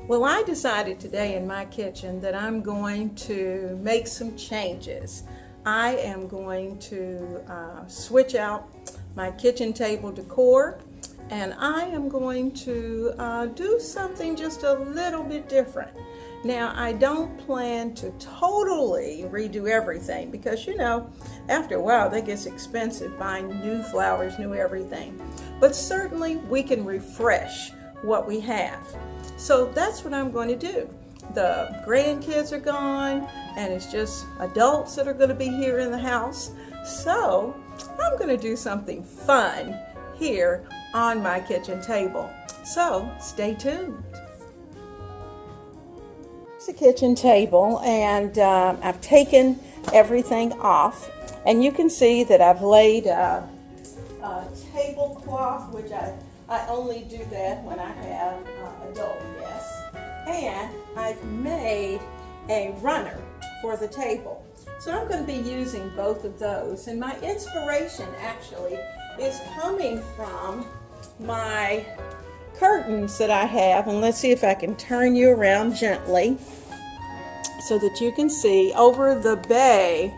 Well, I decided today in my kitchen that I'm going to make some changes. I am going to switch out my kitchen table decor, and I am going to do something just a little bit different. Now, I don't plan to totally redo everything because, you know, after a while that gets expensive buying new flowers, new everything. But certainly we can refresh what we have. So that's what I'm going to do. The grandkids are gone and it's just adults that are going to be here in the house. So I'm going to do something fun here on my kitchen table. So stay tuned. It's the kitchen table, and I've taken everything off, and you can see that I've laid a tablecloth, which I only do that when I have adult guests, and I've made a runner for the table. So I'm going to be using both of those, and my inspiration actually is coming from my curtains that I have, and let's see if I can turn you around gently so that you can see over the bay.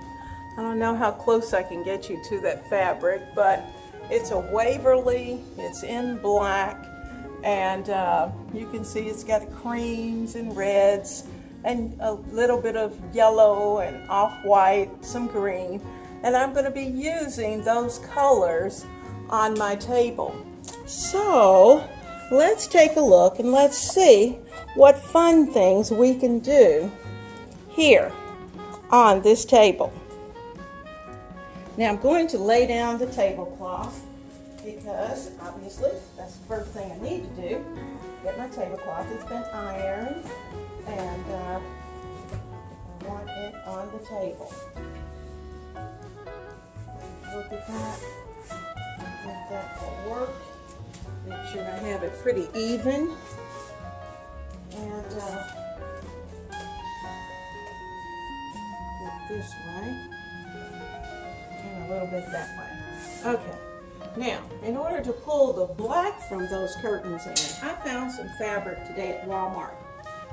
I don't know how close I can get you to that fabric, but it's a Waverly, it's in black, and you can see it's got creams and reds and a little bit of yellow and off-white, some green, and I'm going to be using those colors on my table. So let's take a look and let's see what fun things we can do here on this table. Now I'm going to lay down the tablecloth because obviously that's the first thing I need to do. Get my tablecloth. It's been ironed, and I want it on the table. Look at that. If that will work. Make sure I have it pretty even. And this way and a little bit that way. Okay, now in order to pull the black from those curtains in, I found some fabric today at Walmart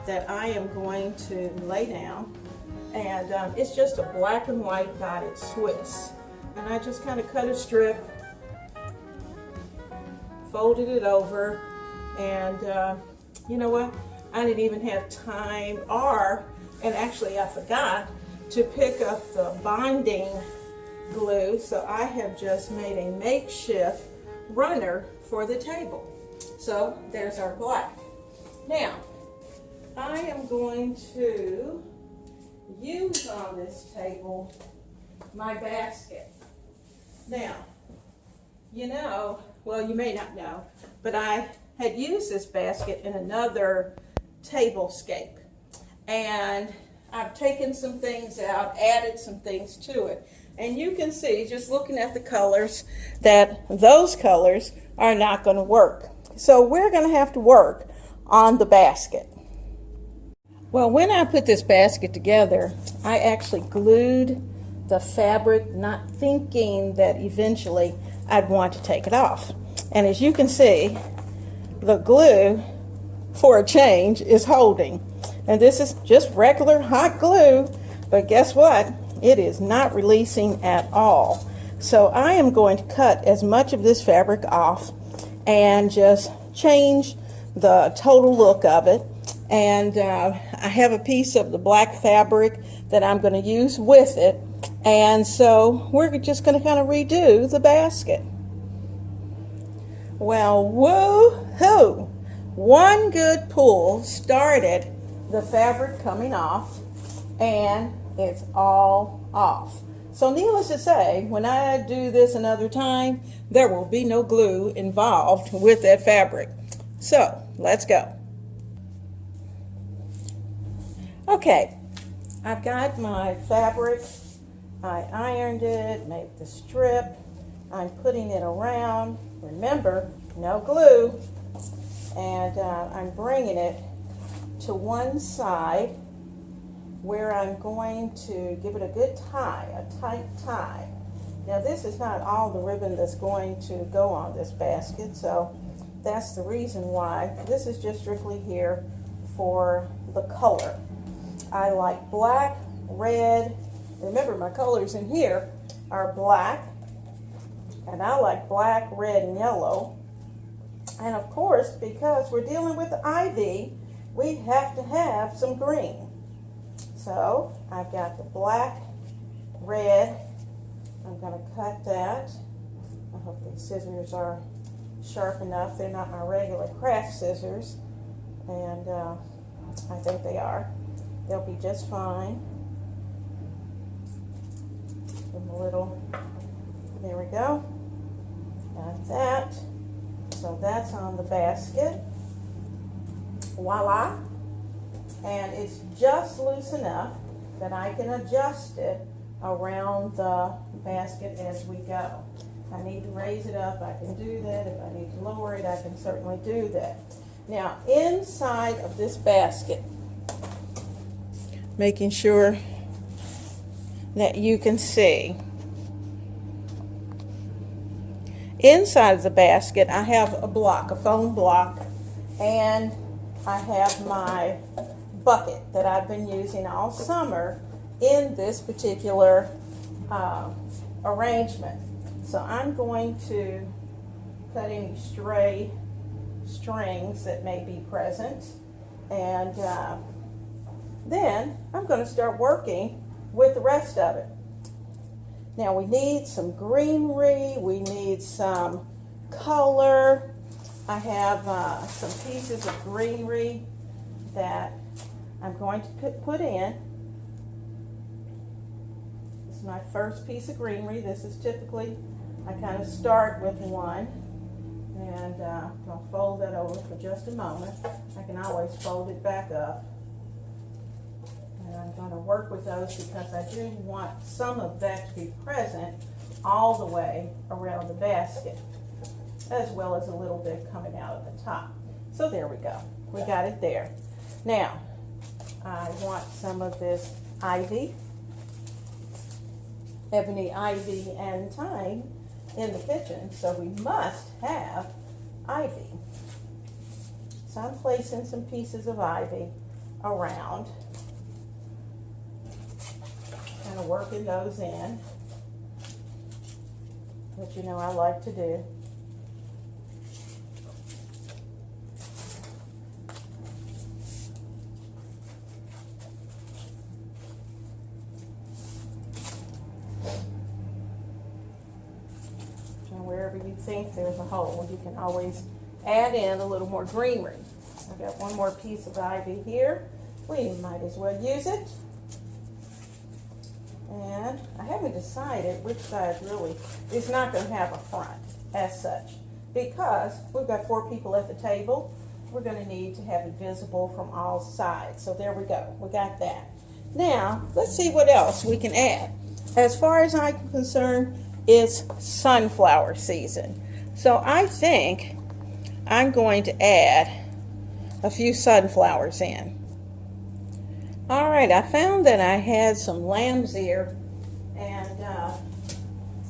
that I am going to lay down, and it's just a black and white dotted Swiss, and I just kind of cut a strip, folded it over, and you know what, I didn't even have time, and actually I forgot to pick up the bonding glue, so I have just made a makeshift runner for the table. So there's our black. Now I am going to use on this table my basket. Now, you know, well, you may not know, but I had used this basket in another Tablescape, and I've taken some things out, added some things to it, and you can see just looking at the colors that those colors are not going to work. So we're going to have to work on the basket. Well, when I put this basket together, I actually glued the fabric, not thinking that eventually I'd want to take it off. And as you can see, the glue, for a change, is holding. And this is just regular hot glue, but guess what? It is not releasing at all. So I am going to cut as much of this fabric off and just change the total look of it. And I have a piece of the black fabric that I'm going to use with it. And so we're just going to kind of redo the basket. Well, woo-hoo! One good pull started the fabric coming off, and it's all off. So needless to say, when I do this another time, there will be no glue involved with that fabric. So let's go. Okay, I've got my fabric. I ironed it, made the strip. I'm putting it around. Remember, no glue. And I'm bringing it to one side where I'm going to give it a good tie, a tight tie. Now this is not all the ribbon that's going to go on this basket, so that's the reason why. This is just strictly here for the color. I like black, red. Remember, my colors in here are black, and I like black, red, and yellow. And of course, because we're dealing with ivy, we have to have some green. So I've got the black, red. I'm going to cut that. I hope these scissors are sharp enough. They're not my regular craft scissors, and I think they are. They'll be just fine. Give them a little, there we go. Got that. So that's on the basket. Voila. And it's just loose enough that I can adjust it around the basket as we go. If I need to raise it up, I can do that. If I need to lower it, I can certainly do that. Now, inside of this basket, making sure that you can see, inside of the basket, I have a block, a foam block, and I have my bucket that I've been using all summer in this particular arrangement. So I'm going to cut any stray strings that may be present, and then I'm going to start working with the rest of it. Now we need some greenery, we need some color. I have some pieces of greenery that I'm going to put in. This is my first piece of greenery. This is typically, I kind of start with one, and I'll fold that over for just a moment. I can always fold it back up. And I'm going to work with those because I do want some of that to be present all the way around the basket, as well as a little bit coming out at the top. So there we go. We got it there. Now, I want some of this ivy, ebony, ivy, and thyme in the kitchen, so we must have ivy. So I'm placing some pieces of ivy around, kind of working those in, which you know I like to do. Wherever you think there's a hole, you can always add in a little more greenery. I've got one more piece of ivy here. We might as well use it. And I haven't decided which side really is not going to have a front as such, because we've got 4 people at the table. We're going to need to have it visible from all sides. So there we go. We got that. Now, let's see what else we can add. As far as I'm concerned, it's sunflower season. So I think I'm going to add a few sunflowers in. All right, I found that I had some lamb's ear, and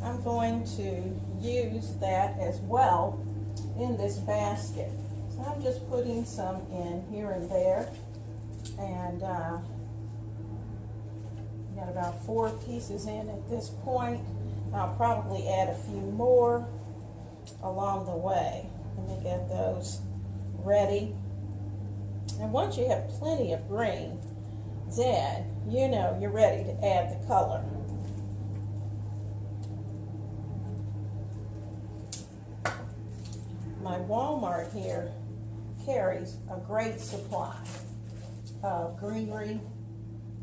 I'm going to use that as well in this basket. So I'm just putting some in here and there, and got about 4 pieces in at this point. I'll probably add a few more along the way. Let me get those ready. And once you have plenty of green, then you know you're ready to add the color. My Walmart here carries a great supply of greenery.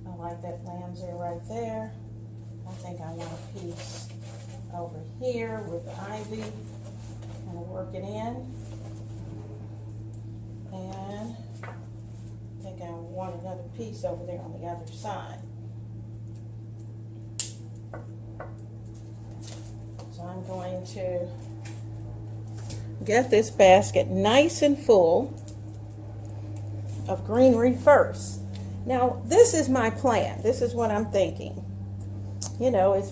I like that lamb's ear right there. I think I want a piece over here with the ivy. I'm going to work it in. And I think I want another piece over there on the other side. So I'm going to get this basket nice and full of greenery first. Now, this is my plan. This is what I'm thinking. You know, it's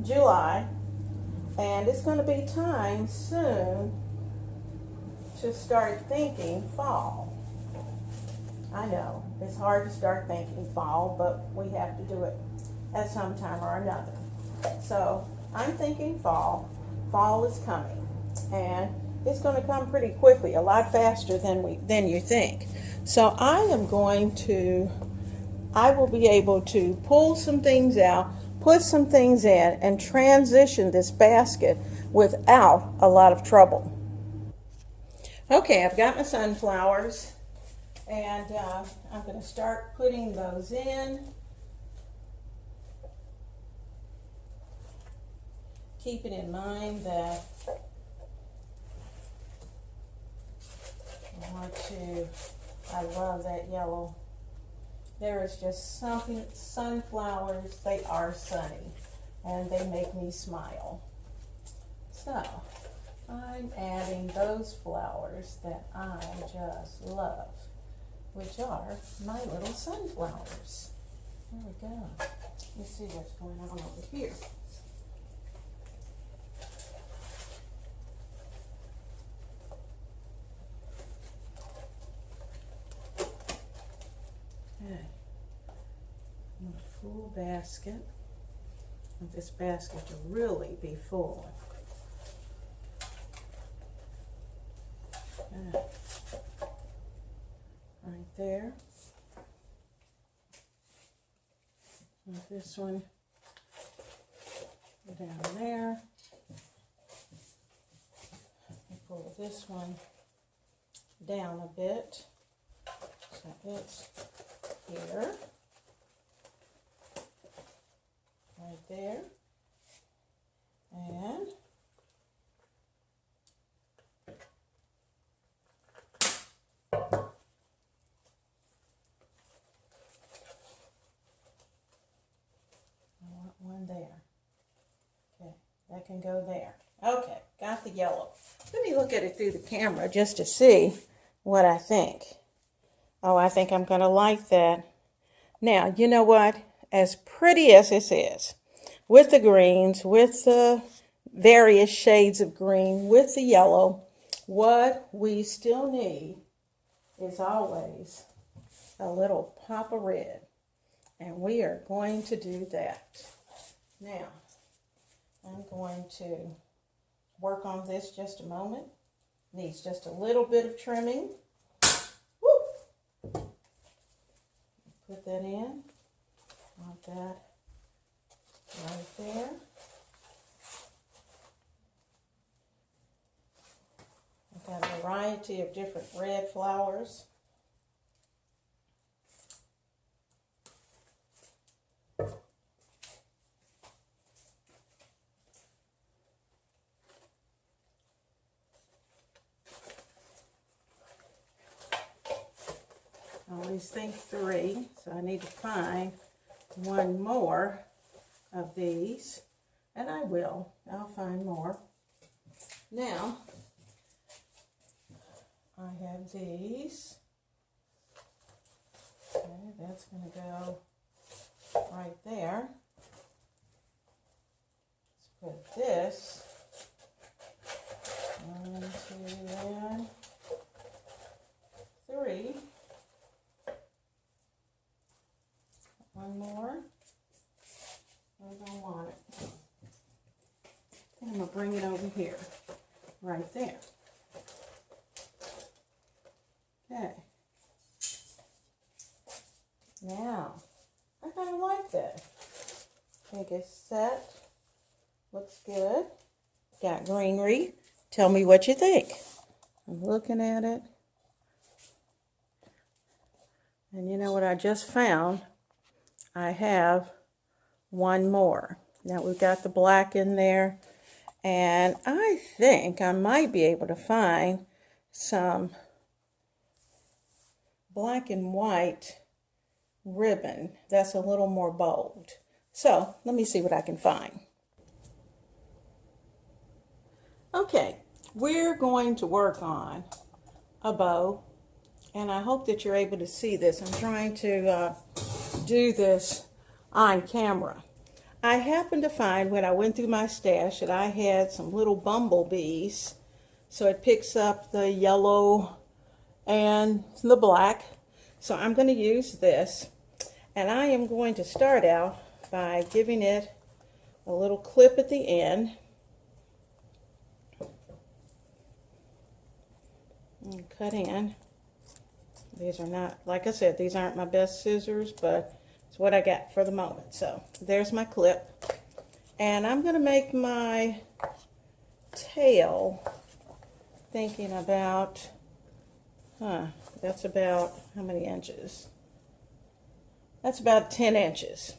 July, and it's going to be time soon to start thinking fall. I know, it's hard to start thinking fall, but we have to do it at some time or another. So I'm thinking fall. Fall is coming, and it's going to come pretty quickly, a lot faster than you think. So I will be able to pull some things out, put some things in, and transition this basket without a lot of trouble. Okay, I've got my sunflowers, and I'm going to start putting those in. Keeping in mind that I love that yellow. There is just something, sunflowers, they are sunny, and they make me smile. So, I'm adding those flowers that I just love, which are my little sunflowers. There we go. Let's see what's going on over here. Okay. A full basket. I want this basket to really be full. Right there. And this one down there. Pull this one down a bit. So it's here. Right there. And one there. Okay, that can go there. Okay, got the yellow. Let me look at it through the camera just to see what I think. Oh, I think I'm going to like that. Now, you know what? As pretty as this is, with the greens, with the various shades of green, with the yellow, what we still need is always a little pop of red. And we are going to do that. Now, I'm going to work on this just a moment. Needs just a little bit of trimming. Woo! Put that in. Want that right there. I've got a variety of different red flowers. I always think 3, so I need to find one more of these, and I will. I'll find more. Now, I have these. Okay, that's going to go right there. Let's put this 1, 2, and 3. One more. I don't want it. And I'm going to bring it over here. Right there. Okay. Now, I kind of like that. I think it's set. Looks good. Got greenery. Tell me what you think. I'm looking at it. And you know what I just found? I have one more. Now we've got the black in there, and I think I might be able to find some black and white ribbon that's a little more bold. So let me see what I can find. Okay, we're going to work on a bow, and I hope that you're able to see this. I'm trying to do this on camera. I happened to find when I went through my stash that I had some little bumblebees, so it picks up the yellow and the black. So I'm going to use this, and I am going to start out by giving it a little clip at the end. And cut in. These are not, like I said, these aren't my best scissors, but it's what I got for the moment. So there's my clip. And I'm going to make my tail, thinking about, that's about, how many inches? That's about 10 inches.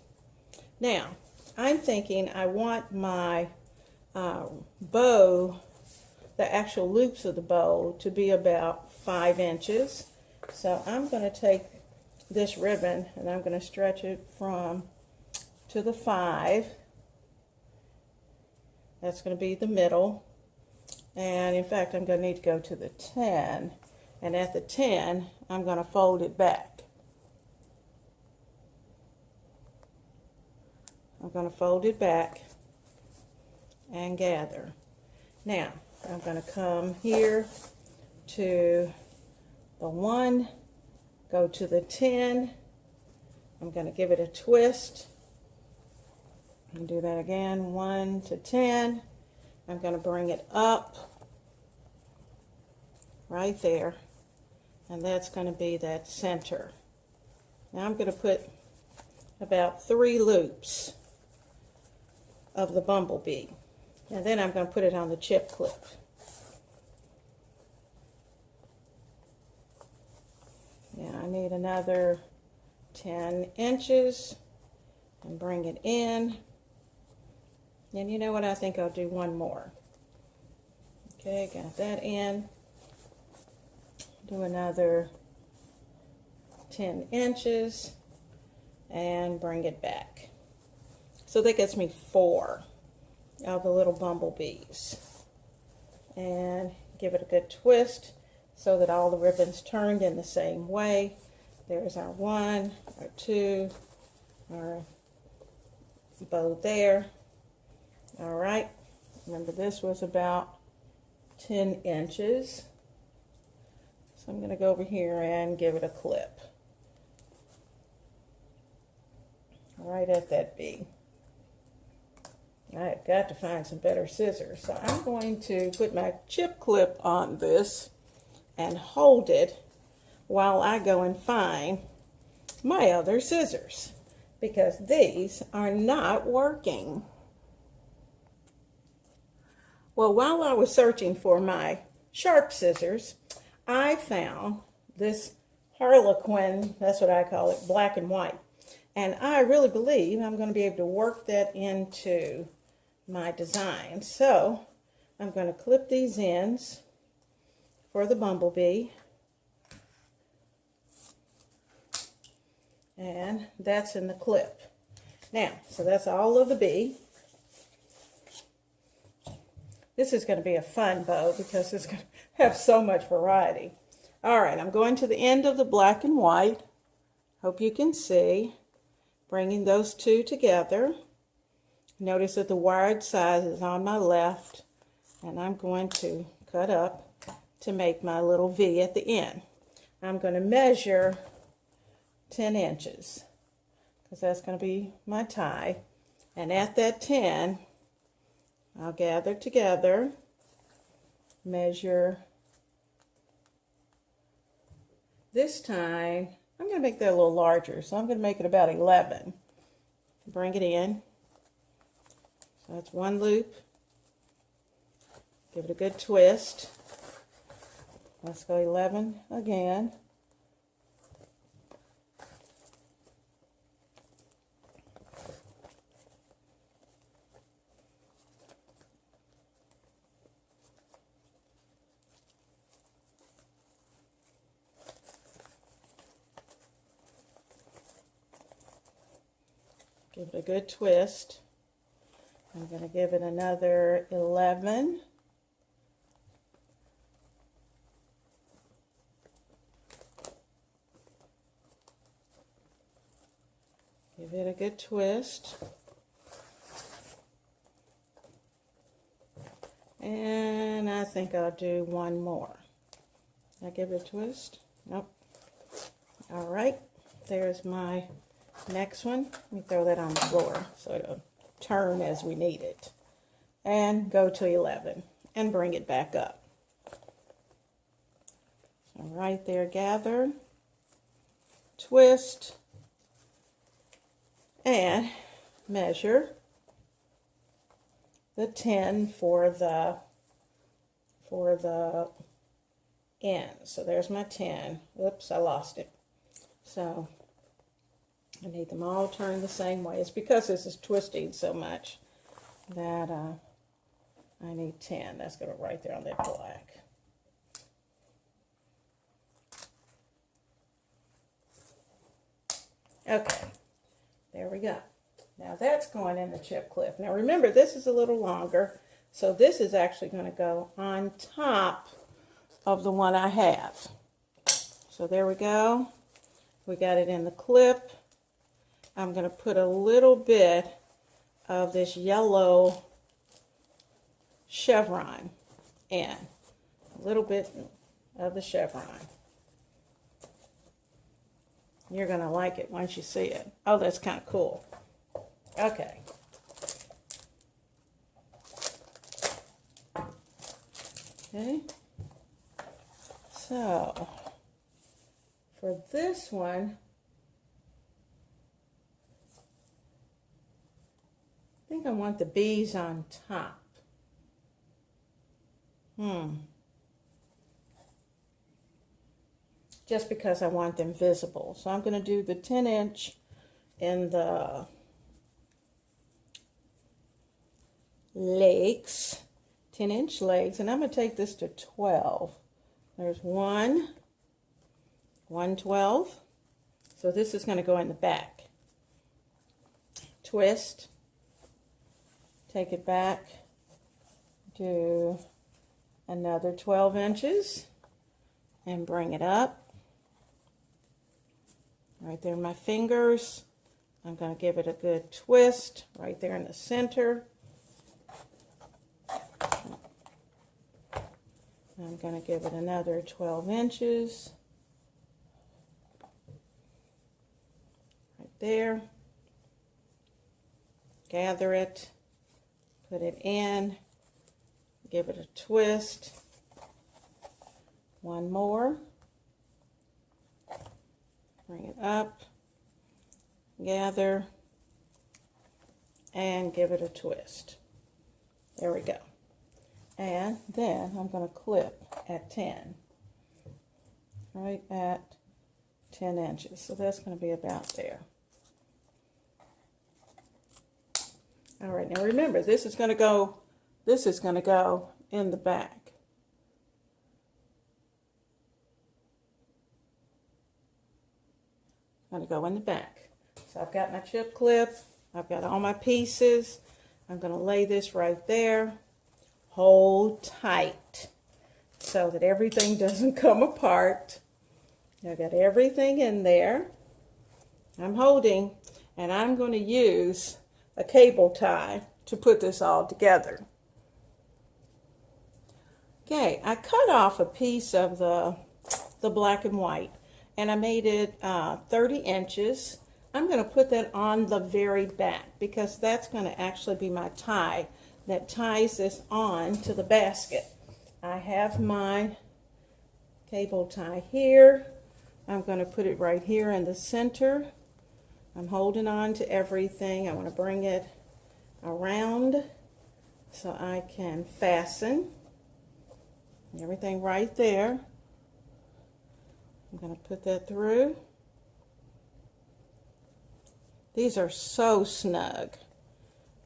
Now, I'm thinking I want my bow, the actual loops of the bow, to be about 5 inches. So I'm going to take this ribbon and I'm going to stretch it from to the 5. That's going to be the middle. And in fact, I'm going to need to go to the 10. And at the 10, I'm going to fold it back. I'm going to fold it back and gather. Now, I'm going to come here to the 1, go to the 10. I'm going to give it a twist. And do that again, 1 to 10. I'm going to bring it up right there. And that's going to be that center. Now I'm going to put about 3 loops of the bumblebee. And then I'm going to put it on the chip clip. Now I need another 10 inches and bring it in. And you know what, I think I'll do one more. Okay, got that in. Do another 10 inches and bring it back. So that gets me 4 of the little bumblebees. And give it a good twist so that all the ribbons turned in the same way. There's our 1, our 2, our bow there. All right, remember this was about 10 inches. So I'm going to go over here and give it a clip. Right at that B. I've got to find some better scissors. So I'm going to put my chip clip on this and hold it while I go and find my other scissors, because these are not working. Well, while I was searching for my sharp scissors, I found this Harlequin, that's what I call it, black and white. And I really believe I'm going to be able to work that into my design. So I'm going to clip these ends for the bumblebee. And that's in the clip. Now, so that's all of the bee. This is going to be a fun bow because it's going to have so much variety. All right, I'm going to the end of the black and white. Hope you can see. Bringing those two together. Notice that the wired side is on my left, and I'm going to cut up to make my little V at the end. I'm going to measure 10 inches because that's going to be my tie. And at that 10, I'll gather together, measure. This time, I'm going to make that a little larger, so I'm going to make it about 11. Bring it in. So that's one loop. Give it a good twist. Let's go 11 again. Give it a good twist. I'm going to give it another 11. Give it a good twist. And I think I'll do one more. Did I give it a twist? Nope. All right, there's my next one. Let me throw that on the floor so it'll turn as we need it. And go to 11 and bring it back up. So right there, gather, twist, and measure the 10 for the end. So there's my 10. Whoops, I lost it. So I need them all turned the same way. It's because this is twisting so much that I need 10. That's going to go right there on that black. Okay, there we go. Now that's going in the chip clip. Now remember, this is a little longer, so this is actually going to go on top of the one I have. So there we go. We got it in the clip. I'm going to put a little bit of this yellow chevron in. A little bit of the chevron. You're going to like it once you see it. Oh, that's kind of cool. Okay. Okay. So, for this one, I think I want the bees on top. Just because I want them visible. So I'm going to do the 10-inch in the legs, 10-inch legs, and I'm going to take this to 12. There's 1, 1/12. So this is going to go in the back. Twist, take it back, do another 12 inches, and bring it up. Right there in my fingers. I'm going to give it a good twist right there in the center. I'm going to give it another 12 inches. Right there. Gather it. Put it in. Give it a twist. One more. Bring it up, gather, and give it a twist. There we go. And then I'm going to clip at 10. Right at 10 inches. So that's going to be about there. All right, now remember, this is going to go in the back. Going to go in the back. So I've got my chip clip. I've got all my pieces. I'm going to lay this right there. Hold tight so that everything doesn't come apart. I've got everything in there. I'm holding, and I'm going to use a cable tie to put this all together. Okay, I cut off a piece of the black and white, and I made it 30 inches. I'm going to put that on the very back because that's going to actually be my tie that ties this on to the basket. I have my cable tie here. I'm going to put it right here in the center. I'm holding on to everything. I want to bring it around so I can fasten everything right there. I'm going to put that through. These are so snug,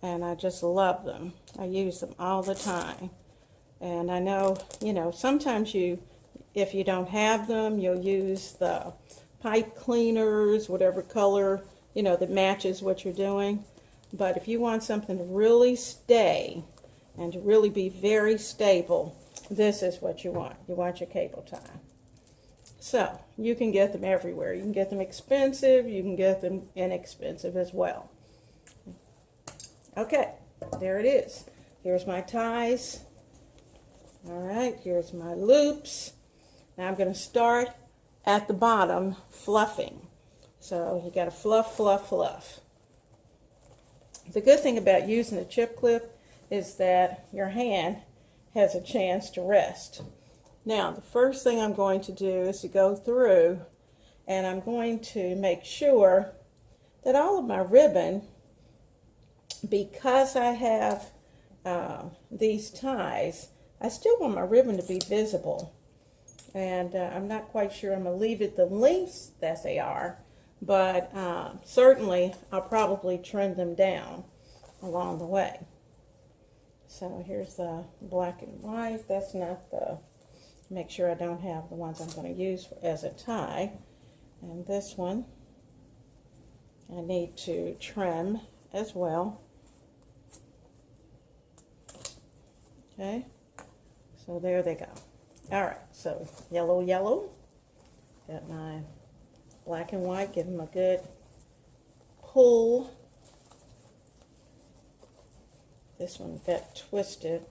and I just love them. I use them all the time. And I know, sometimes if you don't have them, you'll use the pipe cleaners, whatever color, that matches what you're doing. But if you want something to really stay and to really be very stable, this is what you want. You want your cable tie. So, you can get them everywhere. You can get them expensive, you can get them inexpensive as well. Okay, there it is. Here's my ties. All right, here's my loops. Now I'm going to start at the bottom fluffing. So you got to fluff, fluff, fluff. The good thing about using a chip clip is that your hand has a chance to rest. Now, the first thing I'm going to do is to go through and I'm going to make sure that all of my ribbon, because I have these ties, I still want my ribbon to be visible. And I'm not quite sure I'm going to leave it the lengths that they are, but certainly I'll probably trim them down along the way. So here's the black and white. That's not the, make sure I don't have the ones I'm going to use as a tie. And this one I need to trim as well. Okay, so there they go. All right, so yellow, yellow. Got my black and white, give them a good pull. This one got twisted,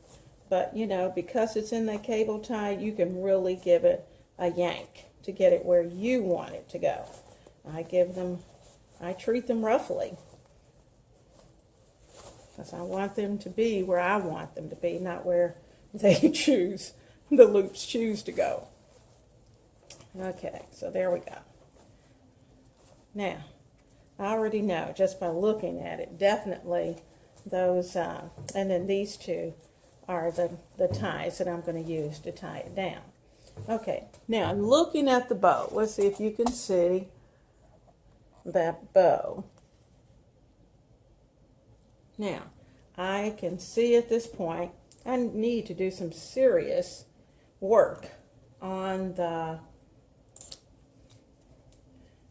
but you know, because it's in that cable tie, you can really give it a yank to get it where you want it to go. I treat them roughly, because I want them to be where I want them to be, not where they choose, the loops choose to go. Okay, so there we go. Now, I already know just by looking at it, definitely those, and then these two are the ties that I'm going to use to tie it down. Okay, now looking at the bow, let's see if you can see that bow. Now, I can see at this point, I need to do some serious work on the,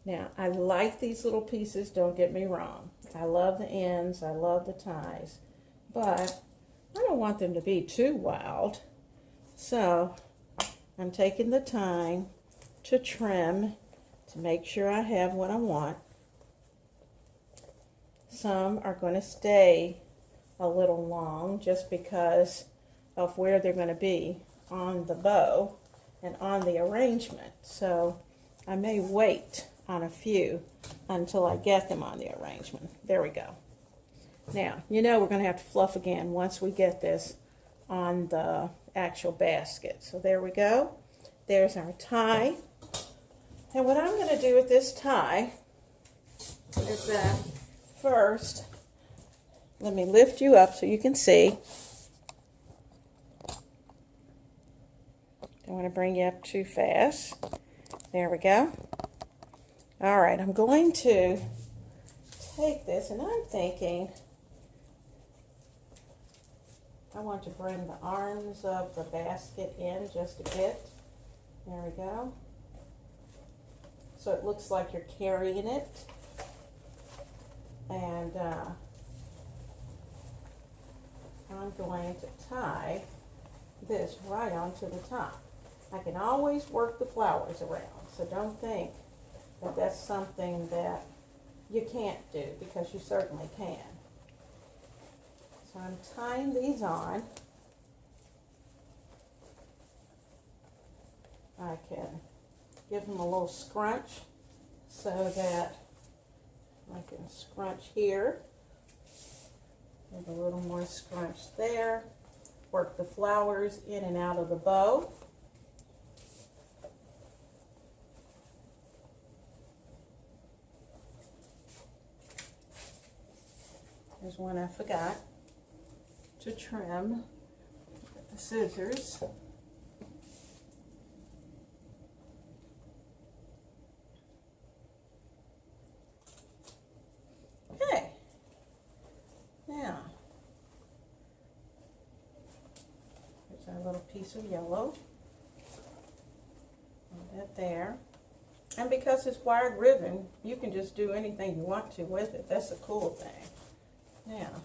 now I like these little pieces, don't get me wrong. I love the ends, I love the ties, but I don't want them to be too wild. So I'm taking the time to trim to make sure I have what I want. Some are going to stay a little long just because of where they're going to be on the bow and on the arrangement. So I may wait on a few until I get them on the arrangement. There we go. Now, you know we're going to have to fluff again once we get this on the actual basket. So there we go. There's our tie. And what I'm going to do with this tie is that first, let me lift you up so you can see. Don't want to bring you up too fast. There we go. All right, I'm going to take this, and I'm thinking I want to bring the arms of the basket in just a bit. There we go. So it looks like you're carrying it. And I'm going to tie this right onto the top. I can always work the flowers around, so don't think that that's something that you can't do, because you certainly can. So I'm tying these on. I can give them a little scrunch so that I can scrunch here. Give a little more scrunch there. Work the flowers in and out of the bow. There's one I forgot to trim with the scissors. Okay. Now, here's our little piece of yellow. Put that there. And because it's wired ribbon, you can just do anything you want to with it. That's the cool thing. Now,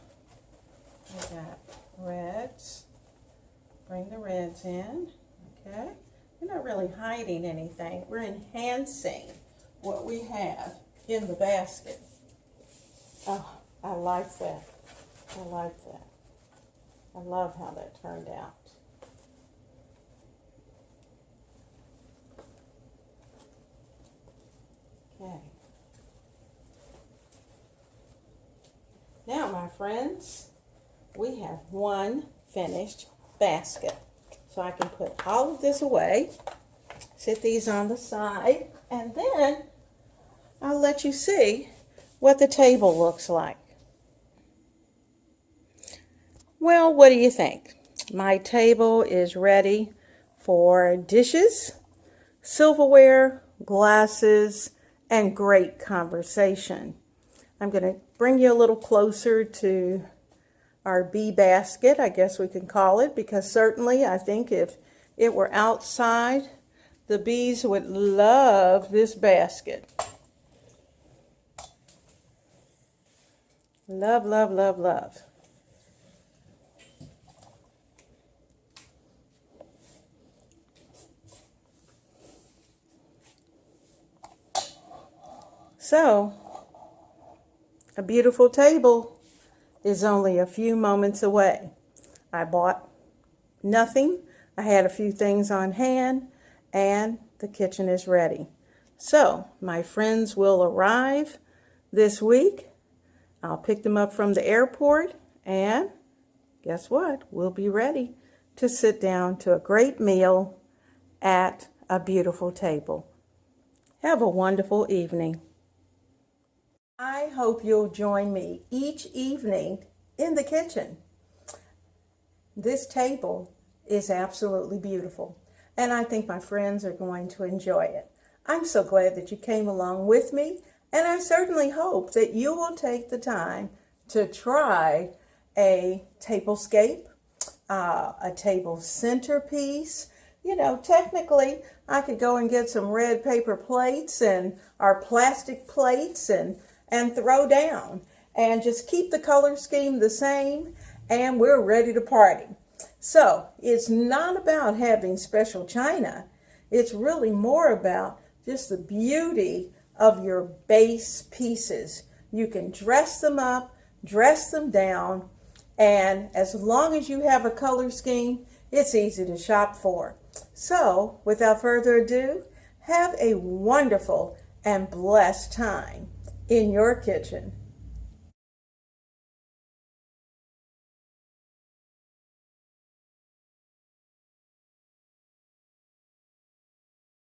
we got reds. Bring the reds in. Okay. We're not really hiding anything. We're enhancing what we have in the basket. Oh, I like that. I like that. I love how that turned out. Now, my friends, we have one finished basket. So I can put all of this away, set these on the side, and then I'll let you see what the table looks like. Well, what do you think? My table is ready for dishes, silverware, glasses, and great conversation. I'm going to bring you a little closer to our bee basket, I guess we can call it, because certainly I think if it were outside, the bees would love this basket. Love, love, love, love. So, a beautiful table is only a few moments away. I bought nothing. I had a few things on hand, and the kitchen is ready. So, my friends will arrive this week. I'll pick them up from the airport, and guess what? We'll be ready to sit down to a great meal at a beautiful table. Have a wonderful evening. I hope you'll join me each evening in the kitchen. This table is absolutely beautiful, and I think my friends are going to enjoy it. I'm so glad that you came along with me, and I certainly hope that you will take the time to try a tablescape, a table centerpiece. You know, technically, I could go and get some red paper plates and our plastic plates and throw down and just keep the color scheme the same, and we're ready to party. So it's not about having special china. It's really more about just the beauty of your base pieces. You can dress them up, dress them down, and as long as you have a color scheme, it's easy to shop for. So without further ado, have a wonderful and blessed time in your kitchen.